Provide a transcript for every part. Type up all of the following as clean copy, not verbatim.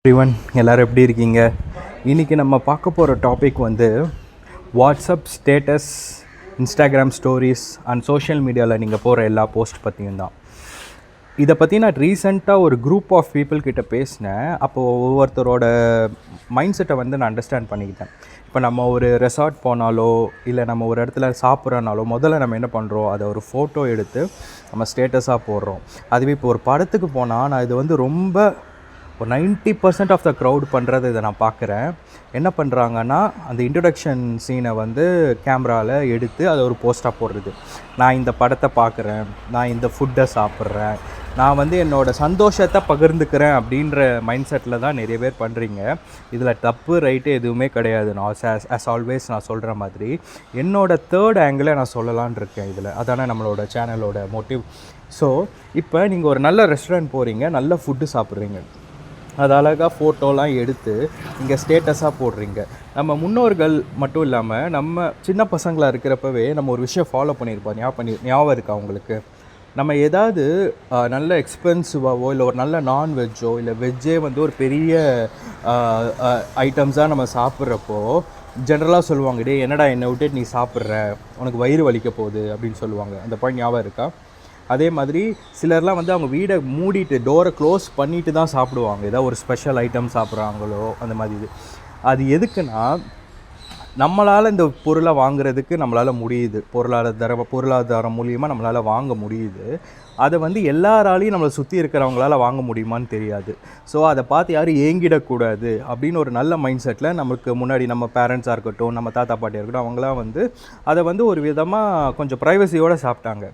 Everyone எல்லோரும் எப்படி இருக்கீங்க? இன்றைக்கி நம்ம பார்க்க போகிற டாபிக் வந்து WhatsApp status, Instagram stories and social மீடியாவில் நீங்கள் போகிற எல்லா போஸ்ட் பற்றியும் தான். இதை பற்றி நான் ரீசெண்டாக ஒரு குரூப் ஆஃப் பீப்புள் கிட்ட பேசினேன். அப்போது ஒவ்வொருத்தரோட மைண்ட் செட்டை வந்து நான் அண்டர்ஸ்டாண்ட் பண்ணிக்கிட்டேன். இப்போ நம்ம ஒரு ரெசார்ட் போனாலோ இல்லை நம்ம ஒரு இடத்துல சாப்பிட்றனாலோ முதல்ல நம்ம என்ன பண்ணுறோம், அதை ஒரு ஃபோட்டோ எடுத்து நம்ம ஸ்டேட்டஸாக போடுறோம். அதுவே இப்போ ஒரு படத்துக்கு போனால் நான் இது வந்து ரொம்ப ஒரு 90% ஆஃப் த க்ரௌட் பண்ணுறது இதை நான் பார்க்குறேன். என்ன பண்ணுறாங்கன்னா, அந்த இன்ட்ரொடக்ஷன் சீனை வந்து கேமராவில் எடுத்து அதை ஒரு போஸ்ட்டாக போடுறது. நான் இந்த படத்தை பார்க்குறேன், நான் இந்த ஃபுட்டை சாப்பிட்றேன், நான் வந்து என்னோடய சந்தோஷத்தை பகிர்ந்துக்கிறேன் அப்படின்ற மைண்ட் செட்டில் தான் நிறைய பேர் பண்ணுறீங்க. இதில் தப்பு ரைட்டு எதுவுமே கிடையாது. நான் ஆஸ் ஆல்வேஸ் நான் சொல்கிற மாதிரி என்னோடய தேர்ட் ஆங்கிளை நான் சொல்லலான் இருக்கேன் இதில். அதானே நம்மளோட சேனலோட மோட்டிவ். ஸோ இப்போ நீங்கள் ஒரு நல்ல ரெஸ்டாரண்ட் போகிறீங்க, நல்ல ஃபுட்டு சாப்பிட்றீங்க, அது அழகாக ஃபோட்டோலாம் எடுத்து இங்கே ஸ்டேட்டஸாக போடுறீங்க. நம்ம முன்னோர்கள் மட்டும் இல்லாமல் நம்ம சின்ன பசங்களாக இருக்கிறப்பவே நம்ம ஒரு விஷயம் ஃபாலோ பண்ணியிருப்போம். ஞாபகம் இருக்கா உங்களுக்கு? நம்ம ஏதாவது நல்ல எக்ஸ்பென்சிவாவோ இல்லை ஒரு நல்ல நான்வெஜ்ஜோ இல்லை வெஜ்ஜே வந்து ஒரு பெரிய ஐட்டம்ஸாக நம்ம சாப்பிட்றப்போ ஜென்ரலாக சொல்லுவாங்க, டே என்னடா என்னை விட்டுட்டு நீ சாப்பிட்ற, உனக்கு வயிறு வலிக்க போகுது அப்படின்னு சொல்லுவாங்க. அந்த பாயிண்ட் ஞாபகம் இருக்கா? அதே மாதிரி சிலர்லாம் வந்து அவங்க வீடை மூடிட்டு டோரை க்ளோஸ் பண்ணிட்டு தான் சாப்பிடுவாங்க. ஏதாவது ஒரு ஸ்பெஷல் ஐட்டம் சாப்பிட்றாங்களோ அந்த மாதிரி. அது எதுக்குன்னா, நம்மளால் இந்த பொருளை வாங்குறதுக்கு நம்மளால் முடியுது, பொருளாதாரம் மூலியமாக நம்மளால் வாங்க முடியுது. அதை வந்து எல்லாராலையும் நம்மளை சுற்றி இருக்கிறவங்களால வாங்க முடியுமான்னு தெரியாது. ஸோ அதை பார்த்து யாரும் ஏங்கிடக்கூடாது அப்படின்னு ஒரு நல்ல மைண்ட் செட்டில் நமக்கு முன்னாடி நம்ம பேரண்ட்ஸாக இருக்கட்டும், நம்ம தாத்தா பாட்டியாக இருக்கட்டும், அவங்களாம் வந்து அதை வந்து ஒரு விதமாக கொஞ்சம் ப்ரைவசியோடு சாப்பிட்டாங்க.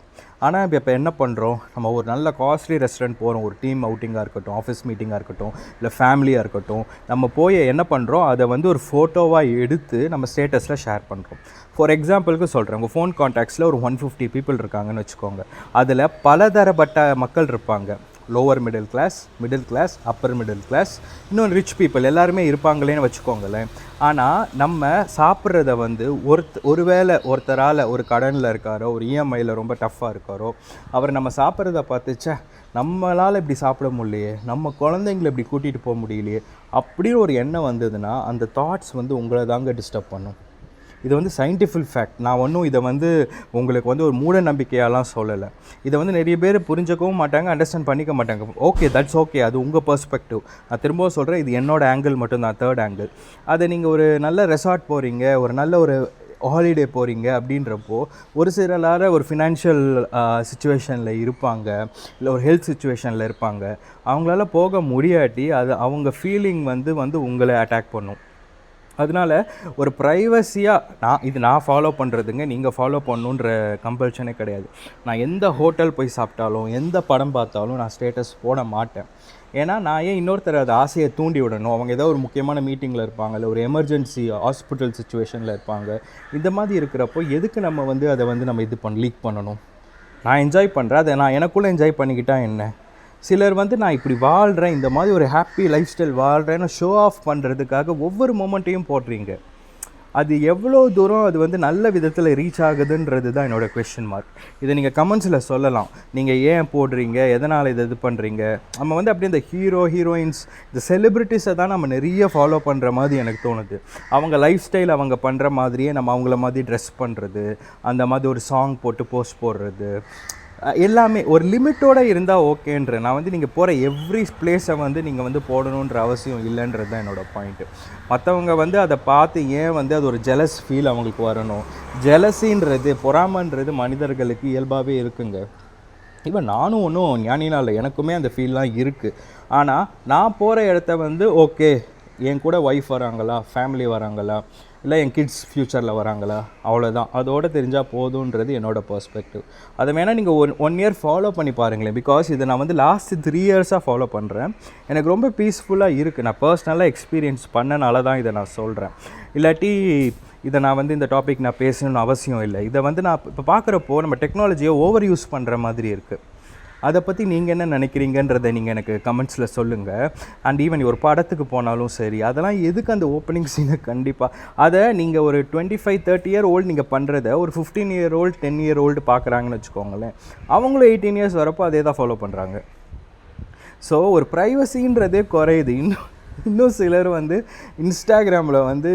ஆனால் இப்போ என்ன பண்ணுறோம், நம்ம ஒரு நல்ல காஸ்ட்லி ரெஸ்டாரண்ட் போகிறோம், ஒரு டீம் அவுட்டிங்காக இருக்கட்டும், ஆஃபீஸ் மீட்டிங்காக இருக்கட்டும், இல்லை ஃபேமிலியாக இருக்கட்டும், நம்ம போய் என்ன பண்ணுறோம், அதை வந்து ஒரு ஃபோட்டோவாக எடுத்து நம்ம ஸ்டேட்டஸில் ஷேர் பண்ணுறோம். ஃபார் எக்ஸாம்பிளுக்கு சொல்கிறேன், உங்கள் ஃபோன் கான்டாக்ட்ஸில் ஒரு 150 பீப்புள் இருக்காங்கன்னு வச்சுக்கோங்க. அதில் பலதரப்பட்ட மக்கள் இருப்பாங்க. Lower middle class, upper middle class, இன்னொன்று ரிச் பீப்புள் எல்லாருமே இருப்பாங்களேன்னு வச்சுக்கோங்களேன். ஆனால் நம்ம சாப்பிட்றத வந்து ஒருவேளை ஒருத்தரால் ஒரு கடனில் இருக்காரோ, ஒரு இஎம்ஐயில் ரொம்ப டஃப்பாக இருக்காரோ, அவர் நம்ம சாப்பிட்றத பார்த்துச்சா நம்மளால் இப்படி சாப்பிட முடியலையே, நம்ம குழந்தைங்களை இப்படி கூட்டிகிட்டு போக முடியலையே அப்படின்னு ஒரு எண்ணம் வந்ததுன்னா அந்த தாட்ஸ் வந்து உங்களை தாங்க டிஸ்டர்ப் பண்ணும். இது வந்து சயின்டிஃபிக் ஃபேக்ட். நான் ஒன்றும் இதை வந்து உங்களுக்கு வந்து ஒரு மூட நம்பிக்கையாலாம் சொல்லலை. இதை வந்து நிறைய பேர் புரிஞ்சுக்கவும் மாட்டாங்க, அண்டர்ஸ்டாண்ட் பண்ணிக்க மாட்டாங்க. ஓகே, தட்ஸ் ஓகே, அது உங்கள் பெர்ஸ்பெக்டிவ். நான் திரும்பவும் சொல்கிறேன், இது என்னோடய ஆங்கிள் மட்டும்தான், தேர்ட் ஆங்கிள். அதை நீங்கள் ஒரு நல்ல ரெசார்ட் போகிறீங்க, ஒரு நல்ல ஒரு ஹாலிடே போகிறீங்க அப்படின்றப்போ ஒரு சிலரால் ஒரு ஃபினான்ஷியல் சுச்சுவேஷனில் இருப்பாங்க, இல்லை ஒரு ஹெல்த் சுச்சுவேஷனில் இருப்பாங்க. அவங்களால போக முடியாட்டி அது அவங்க ஃபீலிங் வந்து உங்களை அட்டாக் பண்ணும். அதனால் ஒரு ப்ரைவசியாக நான் ஃபாலோ பண்ணுறதுங்க, நீங்கள் ஃபாலோ பண்ணணுன்ற கம்பல்ஷனே கிடையாது. நான் எந்த ஹோட்டல் போய் சாப்பிட்டாலும், எந்த படம் பார்த்தாலும் நான் ஸ்டேட்டஸ் போட மாட்டேன். ஏன்னா நான் ஏன் இன்னொருத்தர் அதை ஆசையை தூண்டி விடணும். அவங்க ஏதோ ஒரு முக்கியமான மீட்டிங்கில் இருப்பாங்க, இல்லை ஒரு எமர்ஜென்சி ஹாஸ்பிட்டல் சுச்சுவேஷனில் இருப்பாங்க. இந்த மாதிரி இருக்கிறப்போ எதுக்கு நம்ம வந்து அதை வந்து நம்ம லீக் பண்ணணும்? நான் என்ஜாய் பண்ணுறேன், அதை நான் எனக்குள்ளே என்ஜாய் பண்ணிக்கிட்டால் என்ன? சிலர் வந்து நான் இப்படி வாழ்கிறேன், இந்த மாதிரி ஒரு ஹாப்பி லைஃப் ஸ்டைல் வாழ்கிறேன்னு ஷோ ஆஃப் பண்ணுறதுக்காக ஒவ்வொரு மொமெண்ட்டையும் போடுறீங்க. அது எவ்வளோ தூரம் அது வந்து நல்ல விதத்தில் ரீச் ஆகுதுன்றது தான் என்னோடய கொஸ்டின் மார்க். இதை நீங்கள் கமெண்ட்ஸில் சொல்லலாம், நீங்கள் ஏன் போடுறீங்க, எதனால் இது பண்ணுறீங்க. நம்ம வந்து அப்படியே இந்த ஹீரோயின்ஸ், இந்த செலிப்ரிட்டிஸை தான் நம்ம நிறைய ஃபாலோ பண்ணுற மாதிரி எனக்கு தோணுது. அவங்க லைஃப் ஸ்டைல் அவங்க பண்ணுற மாதிரியே நம்ம அவங்கள மாதிரி ட்ரெஸ் பண்ணுறது, அந்த மாதிரி ஒரு சாங் போட்டு போஸ்ட் போடுறது, எல்லாமே ஒரு லிமிட்டோடு இருந்தால் ஓகேன்ற. நான் வந்து நீங்கள் போகிற எவ்ரி பிளேஸை வந்து நீங்கள் வந்து போடணுன்ற அவசியம் இல்லைன்றது தான் என்னோடய பாயிண்ட்டு. மற்றவங்க வந்து அதை பார்த்து ஏன் வந்து அது ஒரு ஜெலஸ் ஃபீல் அவங்களுக்கு வரணும். ஜெலஸின்றது, பொறாமன்றது மனிதர்களுக்கு இயல்பாகவே இருக்குங்க. இப்போ நானும் ஒன்றும் ஞானினா இல்லை, எனக்குமே அந்த ஃபீல்லாம் இருக்குது. ஆனால் நான் போகிற இடத்த வந்து ஓகே, என் கூட ஒய்ஃப் வராங்களா, ஃபேமிலி வராங்களா, இல்லை என் கிட்ஸ் ஃப்யூச்சரில் வராங்களா, அவ்வளோதான். அதோடு தெரிஞ்சால் போதுன்றது என்னோடய பெர்ஸ்பெக்டிவ். அதை வேணால் நீங்கள் ஒன் இயர் ஃபாலோ பண்ணி பாருங்களேன். பிகாஸ் இதை நான் வந்து லாஸ்ட் 3 இயர்ஸாக ஃபாலோ பண்ணுறேன். எனக்கு ரொம்ப பீஸ்ஃபுல்லாக இருக்குது. நான் பர்சனலாக எக்ஸ்பீரியன்ஸ் பண்ணனால தான் இதை நான் சொல்கிறேன். இல்லாட்டி இதை நான் வந்து இந்த டாபிக் நான் பேசணும்னு அவசியம் இல்லை. இதை வந்து நான் இப்போ பார்க்குறப்போ நம்ம டெக்னாலஜியை ஓவர் யூஸ் பண்ணுற மாதிரி இருக்குது. அதை பற்றி நீங்கள் என்ன நினைக்கிறீங்கன்றதை நீங்கள் எனக்கு கமெண்ட்ஸில் சொல்லுங்கள். அண்ட் ஈவன் ஒரு படத்துக்கு போனாலும் சரி, அதெல்லாம் எதுக்கு அந்த ஓப்பனிங் சீனை கண்டிப்பாக அதை நீங்கள் ஒரு 25-30 இயர் ஓல்டு நீங்கள் பண்ணுறத ஒரு 15 இயர் ஓல்டு 10 இயர் ஓல்டு பார்க்குறாங்கன்னு வச்சுக்கோங்களேன். அவங்களும் 18 இயர்ஸ் வரப்போ அதே தான் ஃபாலோ பண்ணுறாங்க. ஸோ ஒரு ப்ரைவசின்றதே குறையுது. இன்னும் இன்னும் சிலர் வந்து இன்ஸ்டாகிராமில் வந்து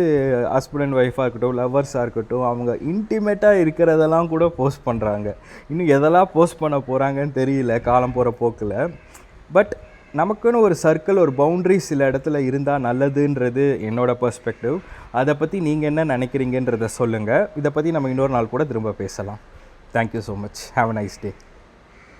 ஹஸ்பண்ட் அண்ட் ஒய்ஃபாக இருக்கட்டும், லவ்வர்ஸாக இருக்கட்டும், அவங்க இன்டிமேட்டாக இருக்கிறதெல்லாம் கூட போஸ்ட் பண்ணுறாங்க. இன்னும் எதெல்லாம் போஸ்ட் பண்ண போகிறாங்கன்னு தெரியல காலம் போகிற போக்கில். பட் நமக்குன்னு ஒரு சர்க்கிள், ஒரு பவுண்ட்ரி சில இடத்துல இருந்தால் நல்லதுன்றது என்னோட பெர்ஸ்பெக்டிவ். அதை பற்றி நீங்கள் என்ன நினைக்கிறீங்கன்றதை சொல்லுங்கள். இதை பற்றி நம்ம இன்னொரு நாள் கூட திரும்ப பேசலாம். Thank you so much. Have a nice day.